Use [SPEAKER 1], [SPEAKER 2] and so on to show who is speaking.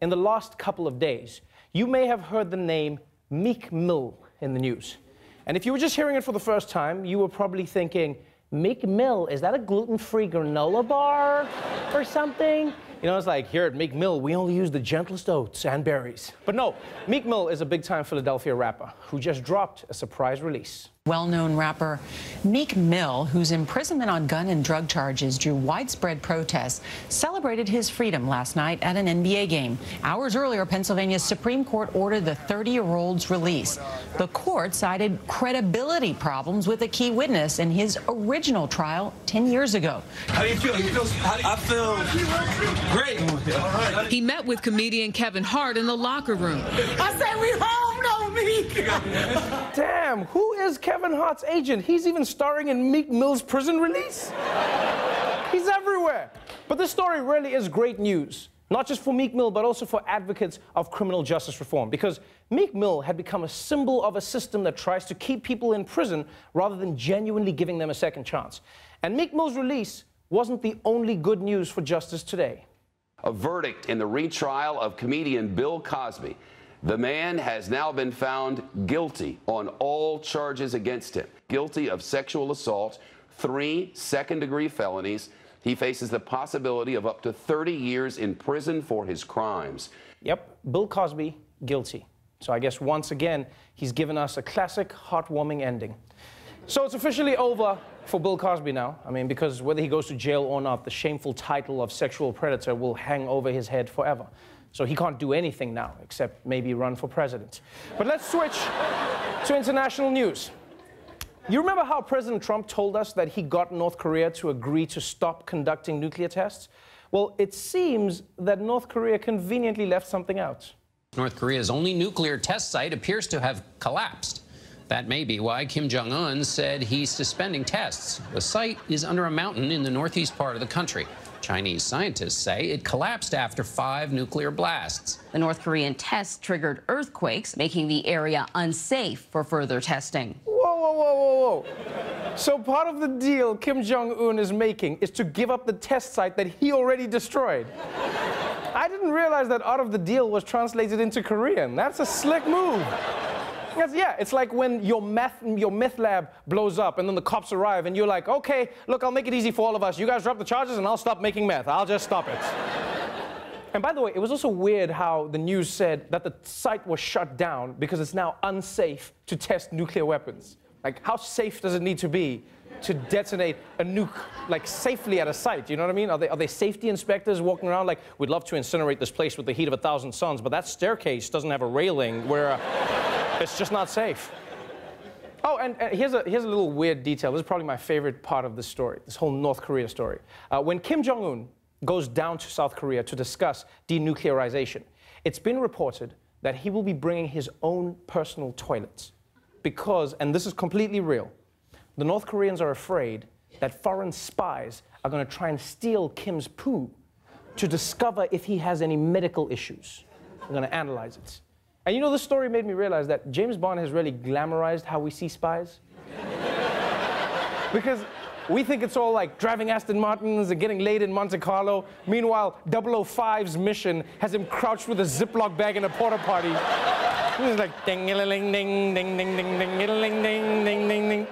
[SPEAKER 1] in the last couple of days, you may have heard the name Meek Mill in the news. And if you were just hearing it for the first time, you were probably thinking, Meek Mill, is that a gluten-free granola bar or something? You know, it's like, here at Meek Mill, we only use the gentlest oats and berries. But no, Meek Mill is a big-time Philadelphia rapper who just dropped a surprise release.
[SPEAKER 2] Well-known rapper Meek Mill, whose imprisonment on gun and drug charges drew widespread protests, celebrated his freedom last night at an NBA game. Hours earlier, Pennsylvania's Supreme Court ordered the 30-year-old's release. The court cited credibility problems with a key witness in his original trial 10 years ago.
[SPEAKER 3] How do you feel? I feel great.
[SPEAKER 4] He met with comedian Kevin Hart in the locker room.
[SPEAKER 3] I said we home, no Meek.
[SPEAKER 1] Damn, who is Kevin Hart's agent? He's even starring in Meek Mill's prison release? He's everywhere. But this story really is great news, not just for Meek Mill, but also for advocates of criminal justice reform, because Meek Mill had become a symbol of a system that tries to keep people in prison rather than genuinely giving them a second chance. And Meek Mill's release wasn't the only good news for justice today.
[SPEAKER 5] A verdict in the retrial of comedian Bill Cosby. The man has now been found guilty on all charges against him. Guilty of sexual assault, 3 second-degree felonies. He faces the possibility of up to 30 years in prison for his crimes. Yep,
[SPEAKER 1] Bill Cosby, guilty. So I guess once again, he's given us a classic, heartwarming ending. So it's officially over for Bill Cosby now. I mean, because whether he goes to jail or not, the shameful title of sexual predator will hang over his head forever. So he can't do anything now, except maybe run for president. But let's switch to international news. You remember how President Trump told us that he got North Korea to agree to stop conducting nuclear tests? Well, it seems that North Korea conveniently left something out.
[SPEAKER 6] North Korea's only nuclear test site appears to have collapsed. That may be why Kim Jong-un said he's suspending tests. The site is under a mountain in the northeast part of the country. Chinese scientists say it collapsed after 5 nuclear blasts.
[SPEAKER 7] The North Korean test triggered earthquakes, making the area unsafe for further testing.
[SPEAKER 1] Whoa. So part of the deal Kim Jong-un is making is to give up the test site that he already destroyed. I didn't realize that out of the deal was translated into Korean. That's a slick move. Yeah, it's like when your meth lab blows up and then the cops arrive and you're like, okay, look, I'll make it easy for all of us. You guys drop the charges and I'll stop making meth. I'll just stop it. And by the way, it was also weird how the news said that the site was shut down because it's now unsafe to test nuclear weapons. Like, how safe does it need to be to detonate a nuke, like, safely at a site? You know what I mean? Are they safety inspectors walking around like, we'd love to incinerate this place with the heat of 1,000 suns, but that staircase doesn't have a railing where it's just not safe. Oh, and here's a little weird detail. This is probably my favorite part of this story, this whole North Korea story. When Kim Jong-un goes down to South Korea to discuss denuclearization, it's been reported that he will be bringing his own personal toilets. Because, and this is completely real, the North Koreans are afraid that foreign spies are going to try and steal Kim's poo to discover if he has any medical issues. They're going to analyze it. And you know, this story made me realize that James Bond has really glamorized how we see spies. Because we think it's all like driving Aston Martins and getting laid in Monte Carlo. Meanwhile, 005's mission has him crouched with a Ziploc bag in a porta potty. He's like ding ding ding ding ding ding ding ding ding ding ding ding.